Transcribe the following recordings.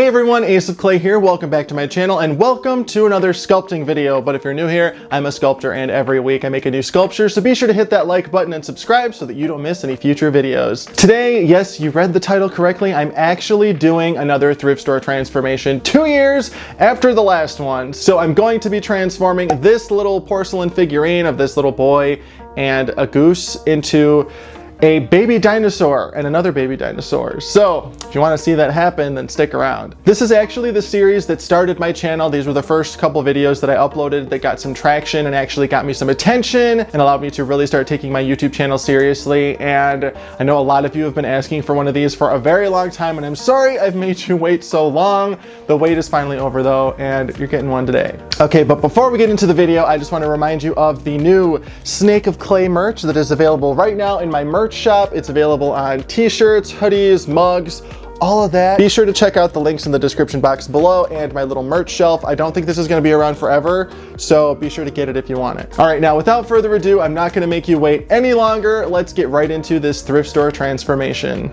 Hey everyone, Ace of Clay here. Welcome back to my channel and welcome to another sculpting video. But if you're new here, I'm a sculptor and every week I make a new sculpture, so be sure to hit that like button and subscribe so that you don't miss any future videos. Today, yes, you read the title correctly, I'm actually doing another thrift store transformation 2 years after the last one. So I'm going to be transforming this little porcelain figurine of this little boy and a goose into a baby dinosaur and another baby dinosaur. So if you want to see that happen, then stick around. This is actually the series that started my channel. These were the first couple videos that I uploaded that got some traction and actually got me some attention and allowed me to really start taking my YouTube channel seriously. And I know a lot of you have been asking for one of these for a very long time, and I'm sorry I've made you wait so long. The wait is finally over though, and you're getting one today. Okay, but before we get into the video, I just want to remind you of the new Snake of Clay merch that is available right now in my merch shop. It's available on t-shirts, hoodies, mugs, all of that. Be sure to check out the links in the description box below and my little merch shelf. I don't think this is going to be around forever, so be sure to get it if you want it. All right, now without further ado, I'm not going to make you wait any longer. Let's get right into this thrift store transformation.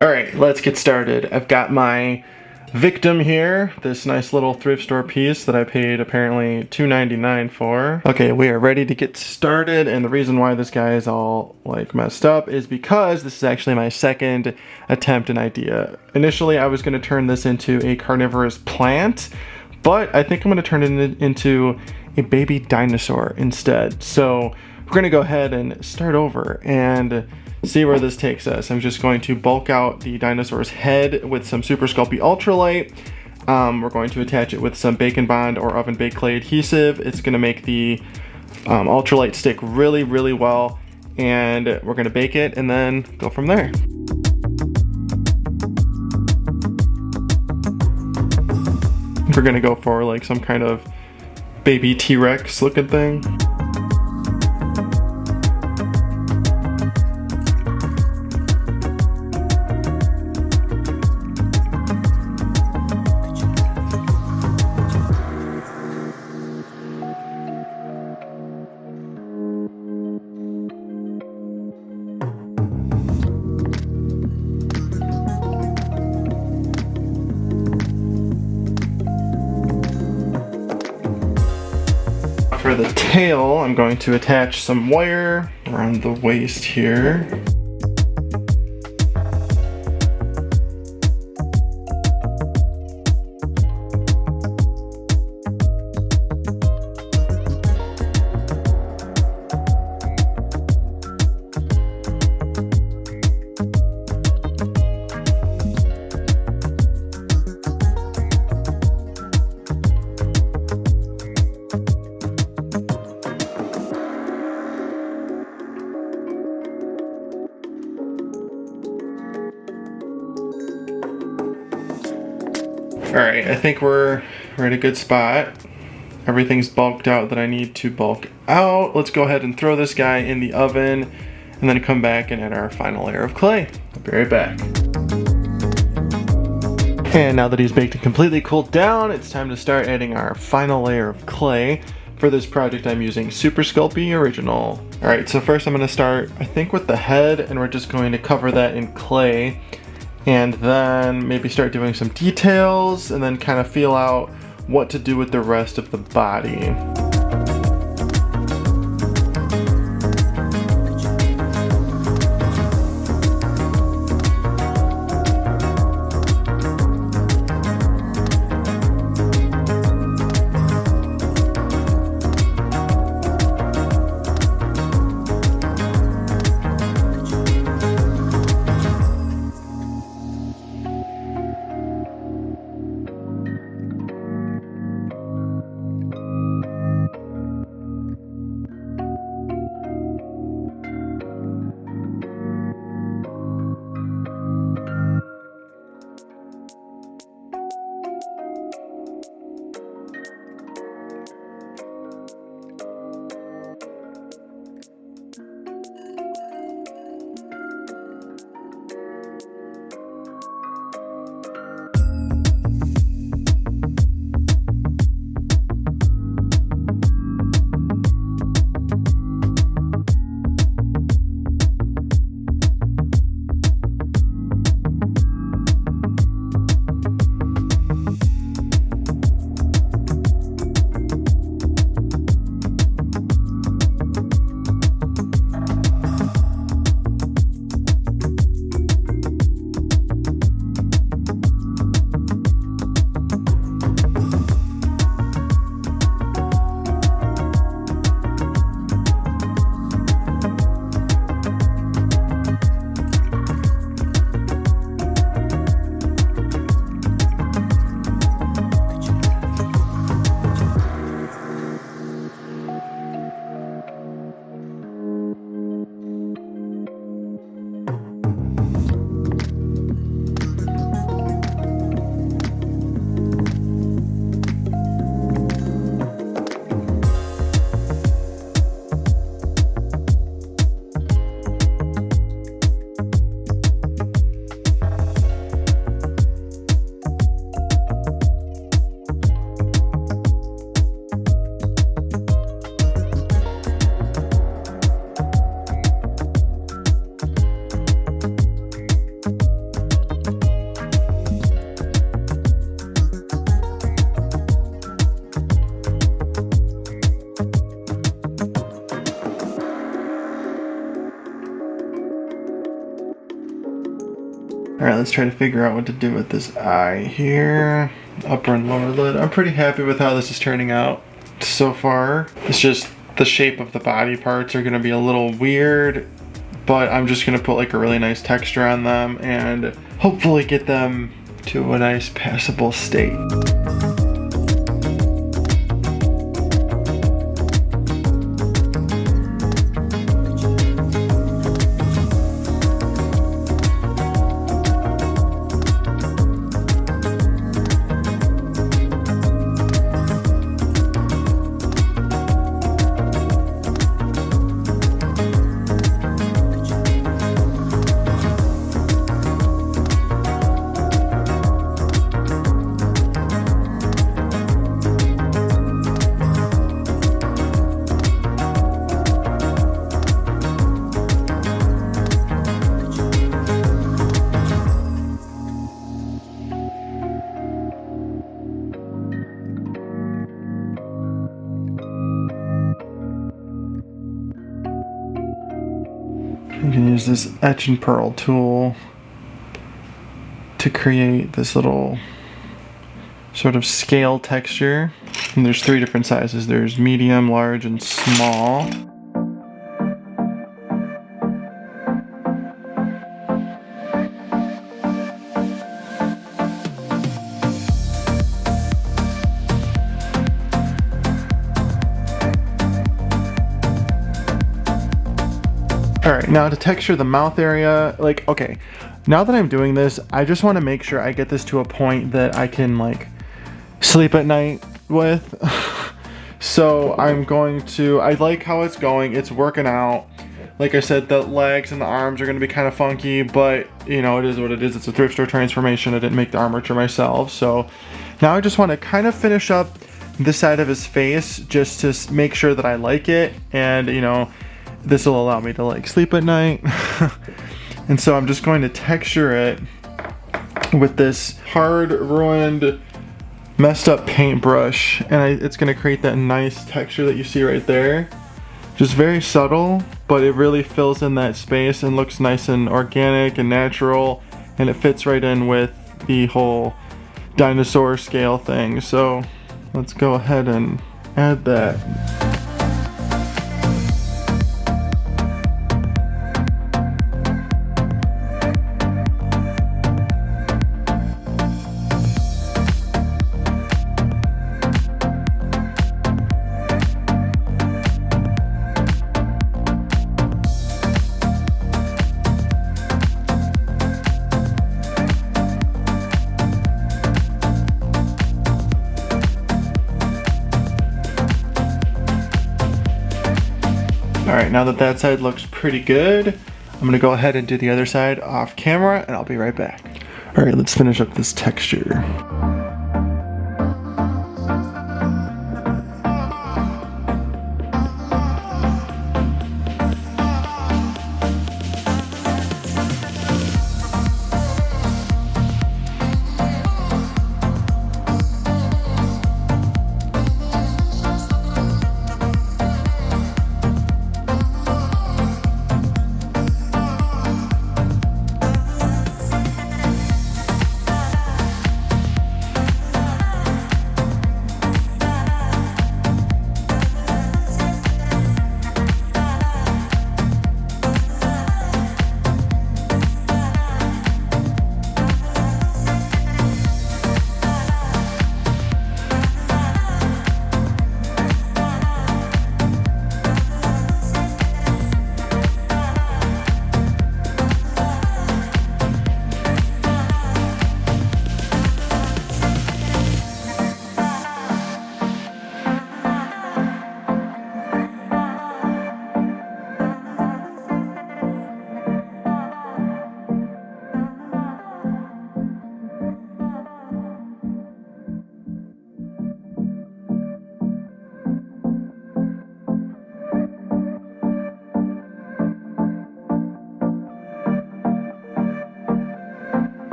All right, let's get started. I've got my victim here, this nice little thrift store piece that I paid apparently $2.99 for. Okay, we are ready to get started, and the reason why this guy is all like messed up is because this is actually my second attempt and idea. Initially, I was going to turn this into a carnivorous plant, but I think I'm going to turn it into a baby dinosaur instead. So we're going to go ahead and start over and see where this takes us. I'm just going to bulk out the dinosaur's head with some Super Sculpey Ultralight. We're going to attach it with some Bake and Bond or oven baked clay adhesive. It's going to make the Ultralight stick really, really well, and we're going to bake it and then go from there. We're going to go for like some kind of baby T-Rex looking thing. For the tail, I'm going to attach some wire around the waist here. Alright, I think we're at a good spot. Everything's bulked out that I need to bulk out. Let's go ahead and throw this guy in the oven and then come back and add our final layer of clay. I'll be right back. And now that he's baked and completely cooled down, it's time to start adding our final layer of clay. For this project, I'm using Super Sculpey Original. Alright, so first I'm going to start, I think, with the head, and we're just going to cover that in clay. And then maybe start doing some details and then kind of feel out what to do with the rest of the body. Alright, let's try to figure out what to do with this eye here. Upper and lower lid. I'm pretty happy with how this is turning out so far. It's just the shape of the body parts are going to be a little weird, but I'm just going to put like a really nice texture on them and hopefully get them to a nice passable state. You can use this etch and pearl tool to create this little sort of scale texture. And there's 3 different sizes. There's medium, large, and small. Alright, now to texture the mouth area, like, okay, now that I'm doing this, I just want to make sure I get this to a point that I can, like, sleep at night with. So I'm going to, I like how it's going, it's working out. Like I said, the legs and the arms are going to be kind of funky, but, you know, it is what it is. It's a thrift store transformation. I didn't make the armature myself. So now I just want to kind of finish up this side of his face just to make sure that I like it, and, you know, this will allow me to like sleep at night. And so I'm just going to texture it with this hard, ruined, messed up paintbrush, and it's going to create that nice texture that you see right there. Just very subtle, but it really fills in that space and looks nice and organic and natural, and it fits right in with the whole dinosaur scale thing. So let's go ahead and add that. Alright, now that that side looks pretty good, I'm going to go ahead and do the other side off camera, and I'll be right back. Alright, let's finish up this texture.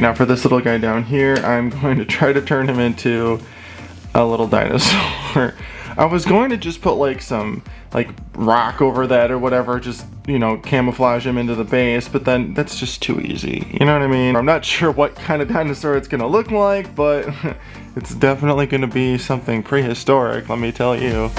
now for this little guy down here, I'm going to try to turn him into a little dinosaur. I was going to just put like some like rock over that or whatever, just, you know, camouflage him into the base, but then that's just too easy. You know what I mean? I'm not sure what kind of dinosaur it's gonna look like, but it's definitely gonna be something prehistoric, let me tell you.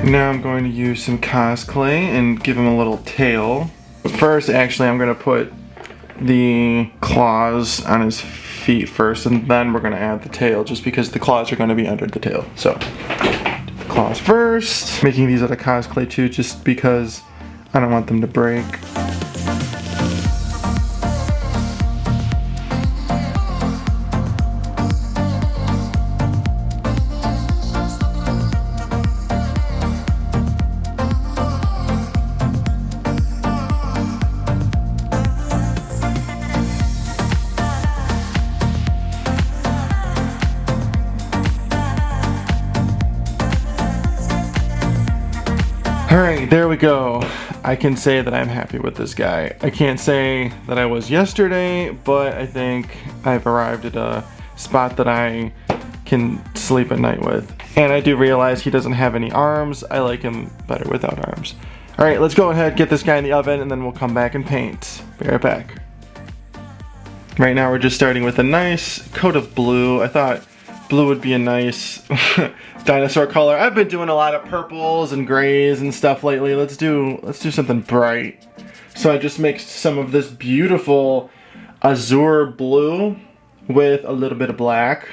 Now I'm going to use some cosplay and give him a little tail. But first, actually, I'm going to put the claws on his feet first, and then we're going to add the tail, just because the claws are going to be under the tail. So, the claws first. Making these out of cosplay too, just because I don't want them to break. Alright, there we go. I can say that I'm happy with this guy. I can't say that I was yesterday, but I think I've arrived at a spot that I can sleep at night with. And I do realize he doesn't have any arms. I like him better without arms. Alright, let's go ahead, get this guy in the oven, and then we'll come back and paint. Be right back. Right now we're just starting with a nice coat of blue. I thought blue would be a nice dinosaur color. I've been doing a lot of purples and grays and stuff lately. Let's do something bright. So I just mixed some of this beautiful azure blue with a little bit of black.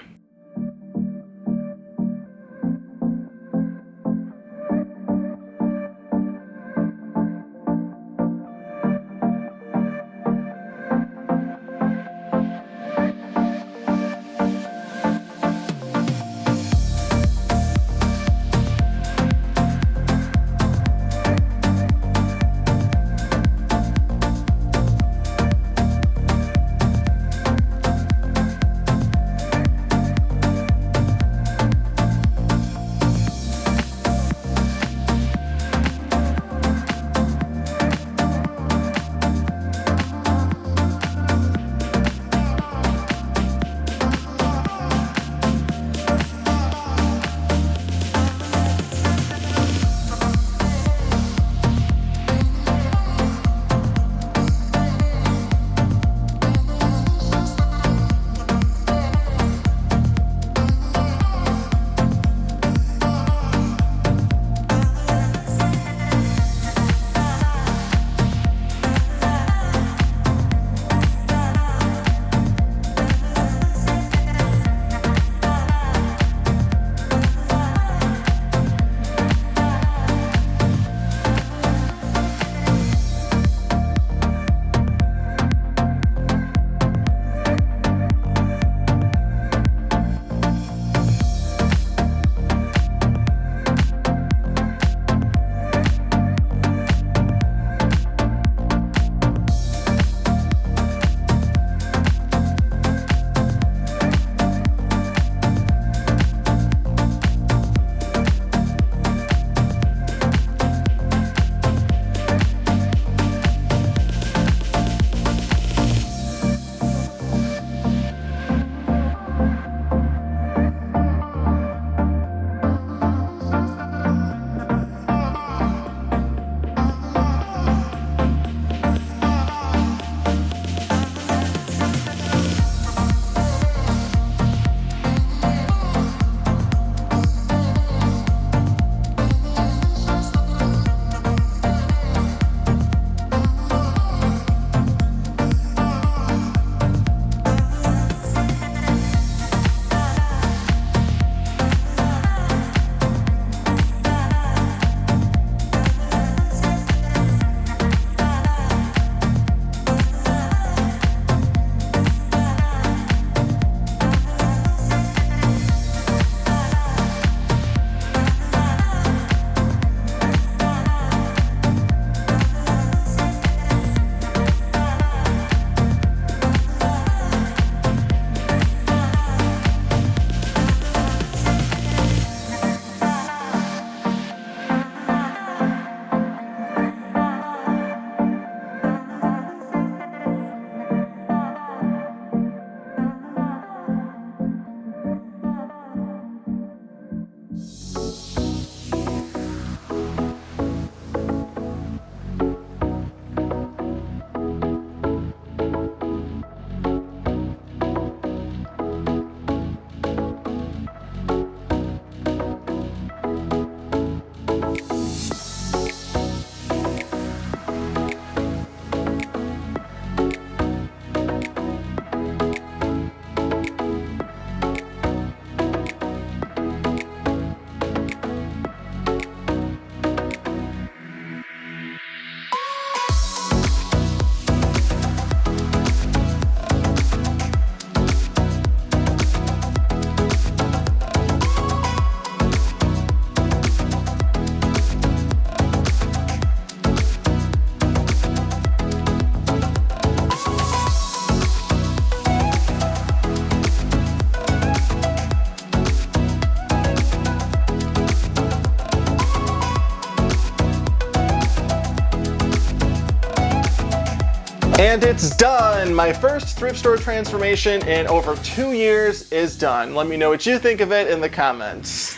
And it's done! My first thrift store transformation in over 2 years is done. Let me know what you think of it in the comments.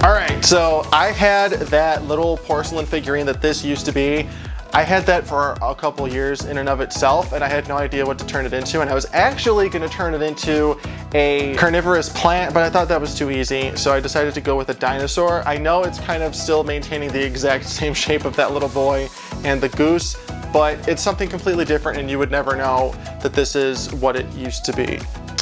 Alright, so I had that little porcelain figurine that this used to be. I had that for a couple years in and of itself, and I had no idea what to turn it into, and I was actually going to turn it into a carnivorous plant, but I thought that was too easy, so I decided to go with a dinosaur. I know it's kind of still maintaining the exact same shape of that little boy and the goose, but it's something completely different, and you would never know that this is what it used to be.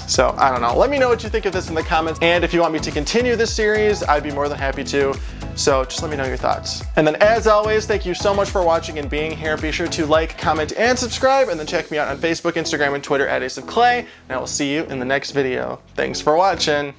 So, I don't know. Let me know what you think of this in the comments, and if you want me to continue this series, I'd be more than happy to. So just let me know your thoughts. And then as always, thank you so much for watching and being here. Be sure to like, comment, and subscribe, and then check me out on Facebook, Instagram, and Twitter at Ace of Clay, and I will see you in the next video. Thanks for watching.